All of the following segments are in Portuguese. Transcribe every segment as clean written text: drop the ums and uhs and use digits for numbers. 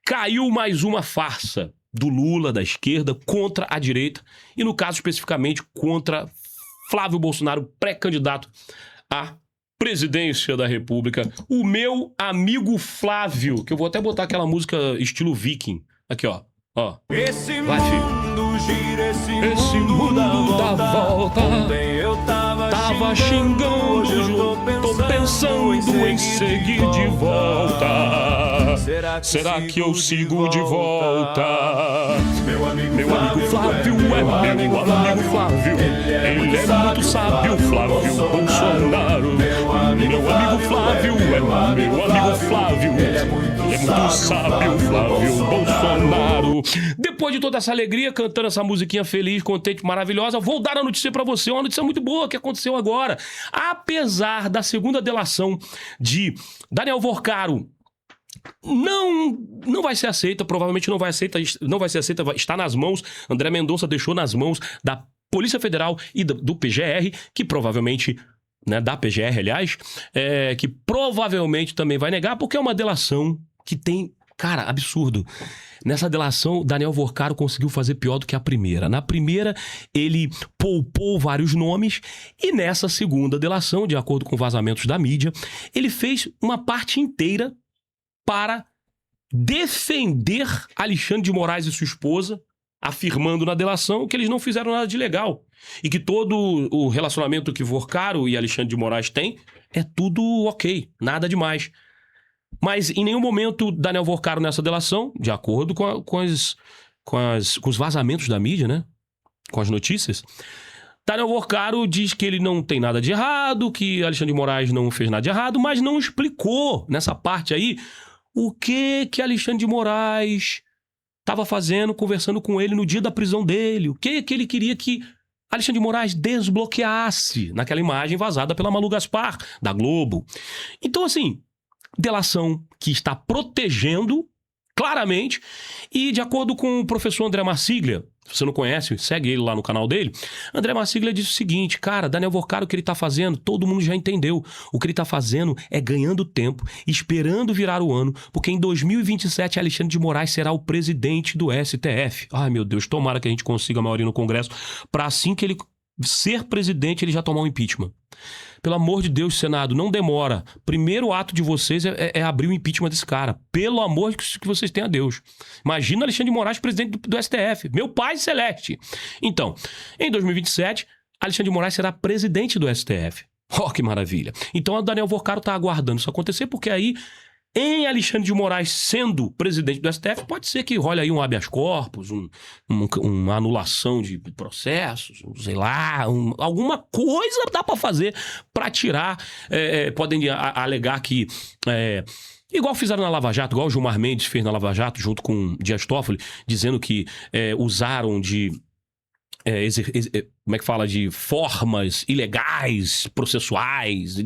Caiu mais uma farsa do Lula, da esquerda, contra a direita, e no caso especificamente contra Flávio Bolsonaro, pré-candidato à presidência da República. O meu amigo Flávio, que eu vou até botar aquela música estilo Viking. Aqui, ó. Esse vai, filho. mundo gira, Esse mundo dá volta. Ontem eu tava xingando, hoje eu tô pensando em seguir de volta. Será que eu sigo de volta? Meu amigo Flávio é meu amigo Flávio. Ele é muito sábio, Flávio Bolsonaro. Meu amigo Flávio é meu amigo Flávio. Ele é muito sábio, Flávio Bolsonaro. Depois de toda essa alegria, cantando essa musiquinha feliz, contente, maravilhosa, vou dar a notícia pra você. Uma notícia muito boa que aconteceu agora. Apesar da segunda delação de Daniel Vorcaro, não vai ser aceita, provavelmente não vai ser aceita, está nas mãos, André Mendonça deixou nas mãos da Polícia Federal e do PGR, que provavelmente, né, da PGR, aliás, que provavelmente também vai negar, porque é uma delação que tem, cara, absurdo. Nessa delação, Daniel Vorcaro conseguiu fazer pior do que a primeira. Na primeira, ele poupou vários nomes, e nessa segunda delação, de acordo com vazamentos da mídia, ele fez uma parte inteira para defender Alexandre de Moraes e sua esposa, afirmando na delação que eles não fizeram nada de legal e que todo o relacionamento que Vorcaro e Alexandre de Moraes têm é tudo ok, nada demais. Mas em nenhum momento Daniel Vorcaro nessa delação, de acordo com os vazamentos da mídia, né? Com as notícias, Daniel Vorcaro diz que ele não tem nada de errado, que Alexandre de Moraes não fez nada de errado, mas não explicou nessa parte aí o que Alexandre de Moraes estava fazendo, conversando com ele no dia da prisão dele. O que ele queria que Alexandre de Moraes desbloqueasse naquela imagem vazada pela Malu Gaspar, da Globo. Então, assim, delação que está protegendo claramente, e de acordo com o professor André Marsiglia, se você não conhece, segue ele lá no canal dele, André Marsiglia disse o seguinte: cara, Daniel Vorcaro, o que ele tá fazendo, todo mundo já entendeu. O que ele tá fazendo é ganhando tempo, esperando virar o ano, porque em 2027 Alexandre de Moraes será o presidente do STF. Ai, meu Deus, tomara que a gente consiga a maioria no Congresso, pra assim que ele ser presidente, ele já tomar um impeachment. Pelo amor de Deus, Senado, não demora. Primeiro ato de vocês é abrir o impeachment desse cara. Pelo amor que vocês tenham a Deus. Imagina Alexandre de Moraes, presidente do STF. Meu pai celeste. Então, em 2027, Alexandre de Moraes será presidente do STF. Oh, que maravilha. Então, o Daniel Vorcaro está aguardando isso acontecer, porque aí, em Alexandre de Moraes sendo presidente do STF, pode ser que role aí um habeas corpus, uma anulação de processos, sei lá, alguma coisa dá para fazer para tirar. Podem alegar que... igual fizeram na Lava Jato, igual o Gilmar Mendes fez na Lava Jato, junto com Dias Toffoli, dizendo que usaram de... como é que fala? De formas ilegais, processuais,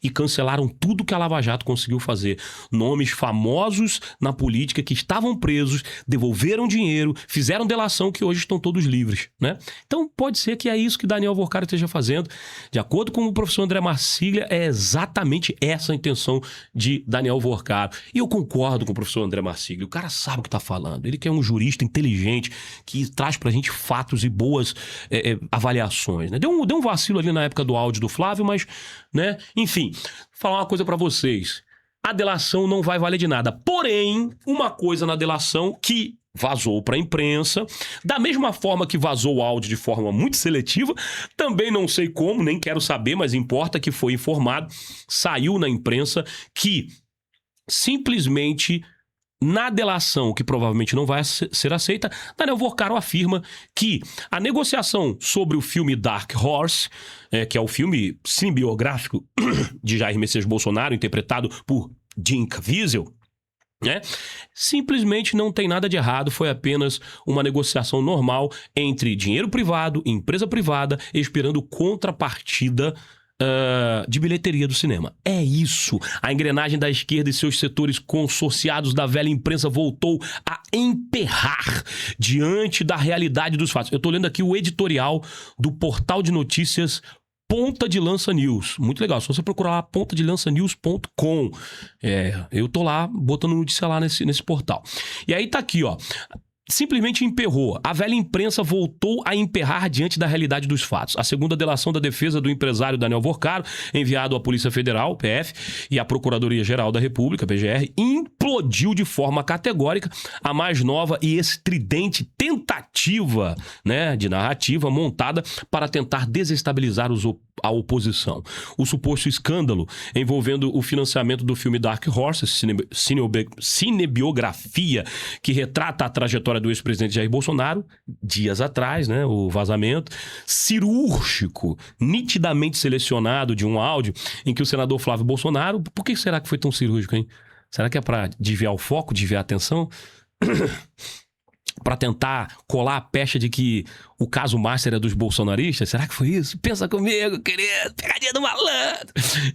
e cancelaram tudo que a Lava Jato conseguiu fazer. Nomes famosos na política que estavam presos, devolveram dinheiro, fizeram delação, que hoje estão todos livres, né? Então pode ser que é isso que Daniel Vorcaro esteja fazendo. De acordo com o professor André Marsiglia, é exatamente essa a intenção de Daniel Vorcaro. E eu concordo com o professor André Marsiglia. O cara sabe o que está falando. Ele que é um jurista inteligente, que traz pra gente fatos e boas avaliações, né? Deu um vacilo ali na época do áudio do Flávio, mas, né? Enfim, vou falar uma coisa pra vocês. A delação não vai valer de nada. Porém, uma coisa na delação que vazou pra imprensa, da mesma forma que vazou o áudio de forma muito seletiva, também não sei como, nem quero saber, mas importa que foi informado, saiu na imprensa que simplesmente... Na delação, que provavelmente não vai ser aceita, Daniel Vorcaro afirma que a negociação sobre o filme Dark Horse, que é o filme cinebiográfico de Jair Messias Bolsonaro, interpretado por Jim Caviezel, né? Simplesmente não tem nada de errado, foi apenas uma negociação normal entre dinheiro privado, empresa privada, esperando contrapartida de bilheteria do cinema. É isso. A engrenagem da esquerda e seus setores consorciados da velha imprensa voltou a emperrar diante da realidade dos fatos. Eu tô lendo aqui o editorial do portal de notícias Ponta de Lança News. Muito legal. Se você procurar lá, pontadelançanews.com. Eu tô lá, botando notícia lá nesse portal. E aí tá aqui, ó. Simplesmente emperrou. A velha imprensa voltou a emperrar diante da realidade dos fatos. A segunda delação da defesa do empresário Daniel Vorcaro, enviado à Polícia Federal, PF, e à Procuradoria-Geral da República, PGR, implodiu de forma categórica a mais nova e estridente tentativa, né, de narrativa montada para tentar desestabilizar a oposição. O suposto escândalo envolvendo o financiamento do filme Dark Horses, cinebiografia que retrata a trajetória do ex-presidente Jair Bolsonaro, dias atrás, né, o vazamento cirúrgico, nitidamente selecionado de um áudio em que o senador Flávio Bolsonaro... Por que será que foi tão cirúrgico, hein? Será que é para desviar o foco, desviar a atenção? Para tentar colar a pecha de que o caso master é dos bolsonaristas? Será que foi isso? Pensa comigo, querido. Pegadinha do malandro.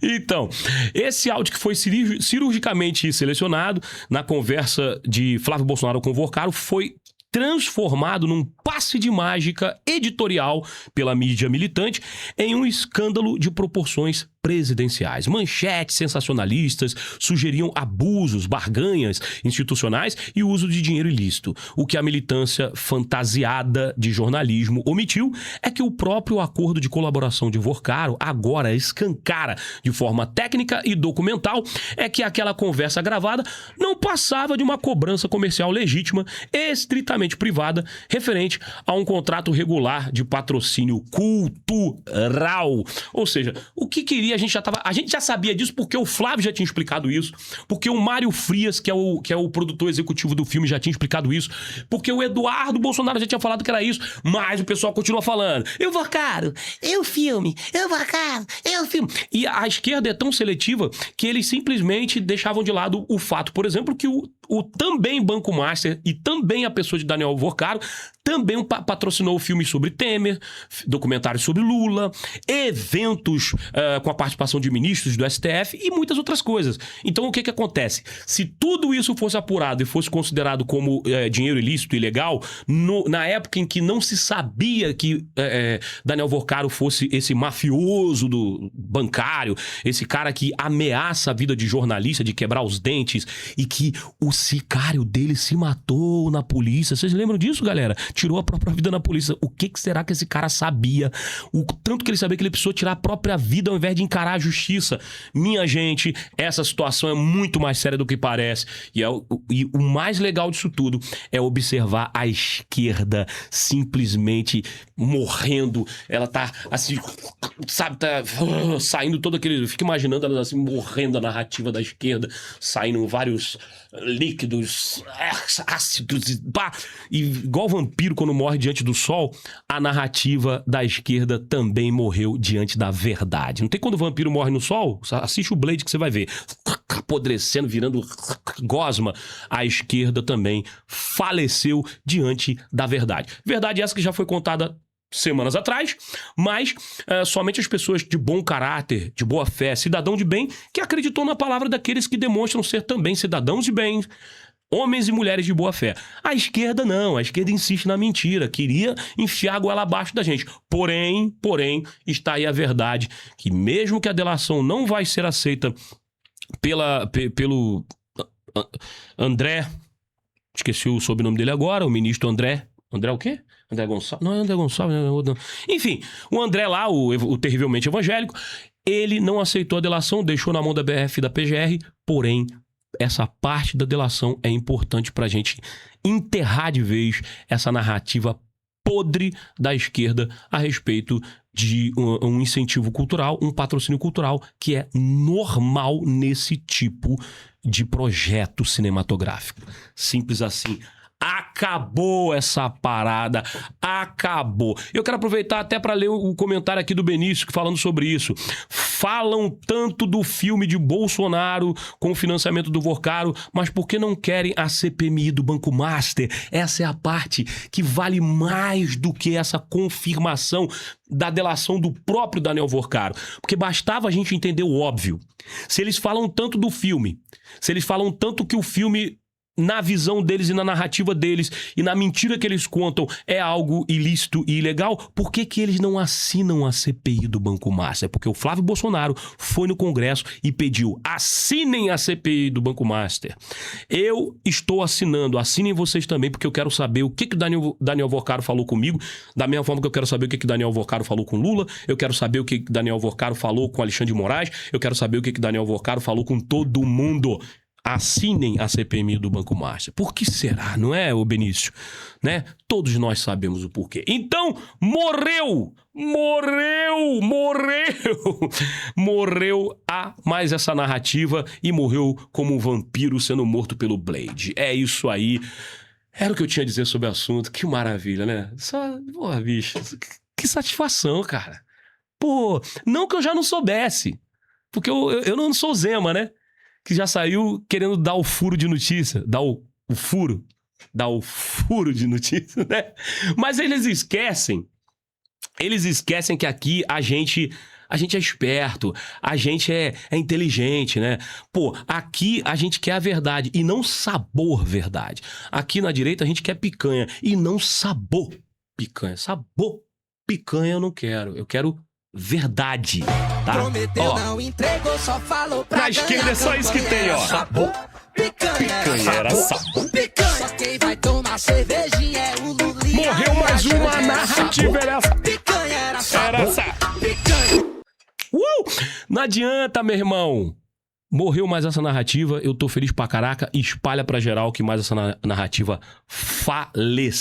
Então, esse áudio que foi cirurgicamente selecionado na conversa de Flávio Bolsonaro com Vorcaro foi transformado num passe de mágica editorial pela mídia militante em um escândalo de proporções presidenciais. Manchetes sensacionalistas sugeriam abusos, barganhas institucionais e uso de dinheiro ilícito. O que a militância fantasiada de jornalismo omitiu é que o próprio acordo de colaboração de Vorcaro agora escancara de forma técnica e documental é que aquela conversa gravada não passava de uma cobrança comercial legítima, estritamente privada, referente a um contrato regular de patrocínio cultural. Ou seja, o que queria, a gente já sabia disso porque o Flávio já tinha explicado isso, porque o Mário Frias, que é o produtor executivo do filme, já tinha explicado isso, porque o Eduardo Bolsonaro já tinha falado que era isso, mas o pessoal continua falando. Eu Vorcaro, eu filme, eu Vorcaro, eu filme. E a esquerda é tão seletiva que eles simplesmente deixavam de lado o fato, por exemplo, que o também Banco Master e também a pessoa de Daniel Vorcaro também patrocinou filmes sobre Temer, documentários sobre Lula, eventos com a participação de ministros do STF e muitas outras coisas. Então o que acontece? Se tudo isso fosse apurado e fosse considerado como dinheiro ilícito, ilegal, na época em que não se sabia que Daniel Vorcaro fosse esse mafioso do bancário, esse cara que ameaça a vida de jornalista, de quebrar os dentes, e que o sicário dele se matou na polícia. Vocês lembram disso, galera? Tirou a própria vida na polícia. O que será que esse cara sabia? O tanto que ele sabia que ele precisou tirar a própria vida ao invés de encarar a justiça. Minha gente, essa situação é muito mais séria do que parece. E o mais legal disso tudo é observar a esquerda simplesmente morrendo. Ela tá assim, sabe, tá saindo todo aquele... Eu fico imaginando ela assim, morrendo a narrativa da esquerda, saindo vários líquidos, ácidos, e igual vampiro quando morre diante do sol, a narrativa da esquerda também morreu diante da verdade. Não tem quando o vampiro morre no sol? Assiste o Blade que você vai ver. Apodrecendo, virando gosma. A esquerda também faleceu diante da verdade. Verdade essa que já foi contada semanas atrás, mas somente as pessoas de bom caráter, de boa fé, cidadão de bem, que acreditou na palavra daqueles que demonstram ser também cidadãos de bem, homens e mulheres de boa fé. A esquerda não, a esquerda insiste na mentira, queria enfiar a goela abaixo da gente. Porém, está aí a verdade, que mesmo que a delação não vai ser aceita pelo André, esqueci o sobrenome dele agora, o ministro André o quê? André Gonçalves? Não é André Gonçalves, não. Enfim, o André lá, o terrivelmente evangélico, ele não aceitou a delação, deixou na mão da BF e da PGR, porém, essa parte da delação é importante pra gente enterrar de vez essa narrativa podre da esquerda a respeito de um incentivo cultural, um patrocínio cultural que é normal nesse tipo de projeto cinematográfico. Simples assim. Acabou essa parada, acabou. Eu quero aproveitar até para ler o comentário aqui do Benício falando sobre isso. Falam tanto do filme de Bolsonaro com o financiamento do Vorcaro, mas por que não querem a CPMI do Banco Master? Essa é a parte que vale mais do que essa confirmação da delação do próprio Daniel Vorcaro. Porque bastava a gente entender o óbvio. Se eles falam tanto do filme, se eles falam tanto que o filme na visão deles e na narrativa deles e na mentira que eles contam é algo ilícito e ilegal, por que que eles não assinam a CPI do Banco Master? Porque o Flávio Bolsonaro foi no Congresso e pediu: assinem a CPI do Banco Master. Eu estou assinando, assinem vocês também, porque eu quero saber o que que o Daniel Vorcaro falou comigo, da mesma forma que eu quero saber o que que o Daniel Vorcaro falou com Lula, eu quero saber o que que o Daniel Vorcaro falou com Alexandre de Moraes, eu quero saber o que que o Daniel Vorcaro falou com todo mundo. Assinem a CPMI do Banco Master. Por que será, não é, ô Benício? Né? Todos nós sabemos o porquê. Então, morreu mais essa narrativa e morreu como um vampiro sendo morto pelo Blade. É isso aí. Era o que eu tinha a dizer sobre o assunto. Que maravilha, né? Porra, bicho. Que satisfação, cara. Pô, não que eu já não soubesse. Porque eu não sou Zema, né? Que já saiu querendo dar o furo de notícia. Dar o furo de notícia, né? Mas eles esquecem que aqui a gente é esperto, a gente é inteligente, né? Pô, aqui a gente quer a verdade e não sabor verdade. Aqui na direita a gente quer picanha e não sabor picanha. Sabor picanha eu não quero, eu quero verdade, tá? Prometeu, ó, não entregou, só falou pra na esquerda é só isso que tem, ó. Sabor, Picanha era sabor. picanha. Só quem vai tomar cervejinha é o Lulinha. Morreu mais uma narrativa, era Picanha era sabor, essa. picanha. Não adianta, meu irmão. Morreu mais essa narrativa, eu tô feliz pra caraca. Espalha pra geral que mais essa narrativa faleceu.